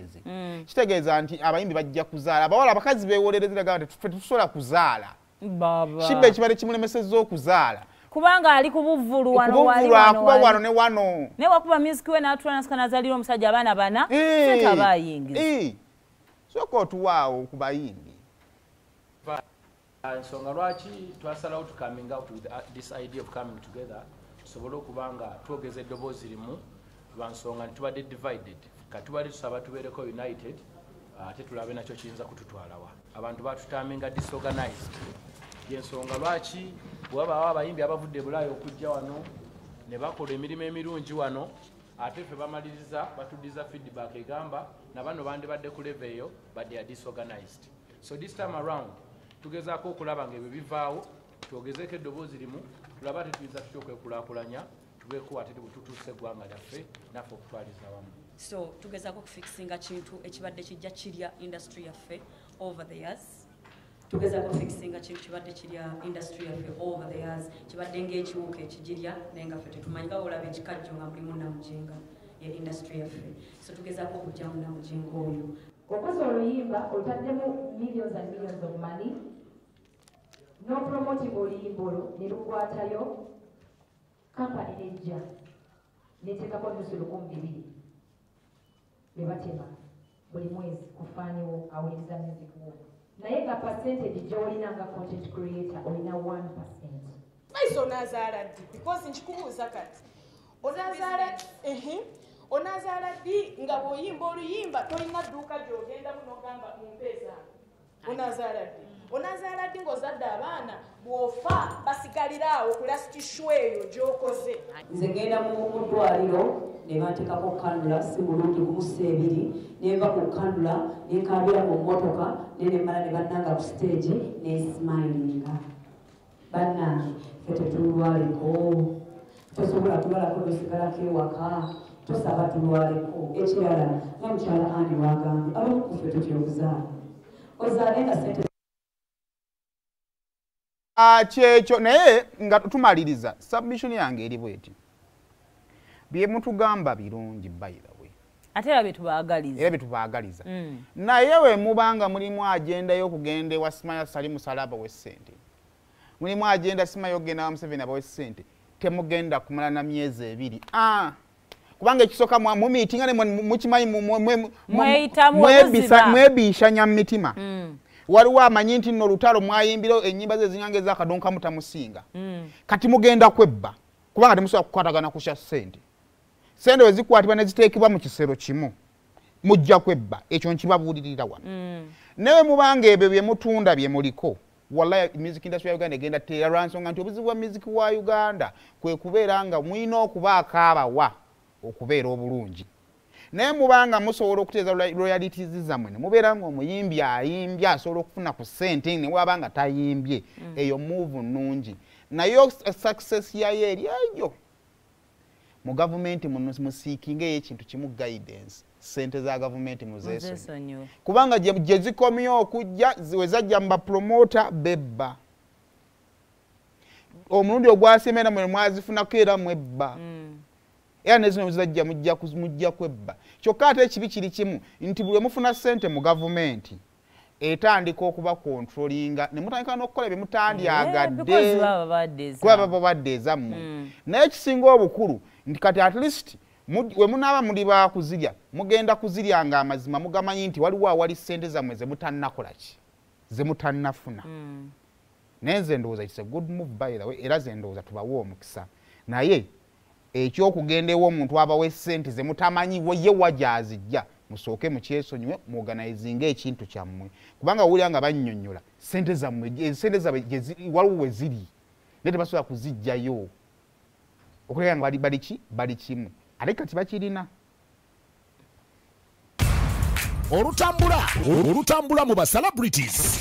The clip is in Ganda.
mwezi kitegeeza nti abayimbi bajja kuzaala abawala abakazi beewolereza iraga nti ffe tusobola kuzaala baba Sheebah ekibale kimulemesezza okuzaala kubanga ali kubuvulu wano kuba wano ne wano ne wakuba music we n'atula nasika nazalira omusajja abaana bana sente abayingiza soka otuwaawo ku bayimbi. Ensonga lwaki twasalawo to coming out with this idea of coming together tusobole okuba nga twogeza eddoboozi limu lwa nsonga ntitubadde divided katubadde tusaba tubeereko united ate tulabe nakyo kiyinza kututwalawa abantu batutaminga disorganized yensonga lwaki bwabaawo abayimbi abavudde Bulaaya okujja wano ne bakola emirimu emirungi wano ate ffe bamaliriza batuddiza feedback egamba na bano bandibadde ku level eyo but they are disorganized. So this time around tugezaako okulaba nga ebyo bivaawo twogezeeko eddoboozi limu tulaba ate tuyinza tutya okwekulaakulanya tubeeko ate tutuuse eggwanga lyaffe naffe okutwaliza wamu. So tugezaako okufikisinga kintu ekibadde kijja kirya industry yaffe over the years. Tugezaako okufikisinga kintu kibadde kirya industry yaffe over the years kibadde ng'ekiwuka ekigirya naye nga ffe tetumanyi nga olaba ekikajjo nga mulimu namujinga ye industry yaffe. So tugezaako okujjamu namujinga oyo. Okoze oluyimba otaddemu millions and millions of money no promoting oluyimba olwo ne lukwatayo kampani nejja neteekako nusu 200 ne batema buli mwezi kufaaniwo awuliriza music wo naye nga percentage gy'olina nga content creator olina 1%. Maiso onazaala ddi because nkikubuuza kati onazaala ddi nga bw'oyimba oluyimba tolina dduuka gy'ogendamu n'ogamba mumpeeza onazaala ddi onazaala ddi ng'ozadde abaana bw'ofa basigalira awo ku lasitishw eyo gy'okoze. Nze ngenda mu ddwaliro ne banteekako kandula si bulungi kumusa ebiri ne nva ku kandula ne nkaabira mu mmotoka ne nemmala ne bannanga ku stage ne smilinga bannange ffe tetulwaliko tosobola kulwalako lwesigalako ewaka tusaba tulwaleko ekirala nga mukyala andi wagambye abamu ku ffe tutyokuzaala ozaale nga sente kyekyo naye nga tumaliriza submission yange eri bweti bye mutugamba birungi by the way ate era byetubaagaliza naye we mubanga mulimu agenda y'okugenda ewa Smaya Salimu Salaba w'essente mulimu agenda Smaya okugenda wa Museveni abawe ssente temugenda kumala na myezi 2 kubanga ekisooka mu meetinga ne mukimanyi mwebishanya mu mitima waliwo amanyi nti nno olutalo mwayimbira ennyimba ze ezinyanga ez'akadonka mutamusinga kati mugenda kwebba kubanga temusobola kukwatagana kusha ssente we zikwatibwa ne ziteekebwa mu kisero kimu mujja kwebba ekyo nkibabuulirira wano newe mubanga ebyo bye mutunda bye muliko wallahi music industry ya Uganda egenda teera lwa nsonga nti obuzibu bwa music wa Uganda kwe kubeera nga mwina okubaako abawa okubeera obulungi naye mubanga musobola okuteeza royalties zammwe ne mubeera nga omuyimbi ayimbye asobola okufuna ku ssente ne wabanga tayimbye eyo move nnungi naye success yayo eri eyo mu gavumenti musiikinga ekintu kimu guidance ssente za gavumenti muzeesonyiwe kubanga gye zikomye okujja we zajja mu bapromota bebba omulundi ogwasemera mwe mwazifunako era mwebba era nezino zajja mujja kwebba kyokka ate ekibi kiri kimu nti buli mufuna ssente mu gavumenti etandika okuba controllinga ne mutandika n'okukola bye mutandyagadde kuba baba badde ezammwe naye ekisinga obukulu nti kati at least we munaaba muli bakuzirya mugenda kuzirya nga amazima mugamanyi nti waliwo awali ssente zammwe ze mutannakolaki ze mutannafuna naye nze ndowooza it's a good move by the way era ze ndowooza tubawo omukisa naye ekyokugenda ew'omuntu abawa essente ze mutamanyi ye wajazijja musooke mukyesonyiwe muorganizinga ekintu kyammwe kubanga wulira nga bannyonnyola ssente zammwe waliwo we ziri naye tebasobola kuzijjayo okuleka nga bali kimu ate kati bakirina olutambula mu ba celebrities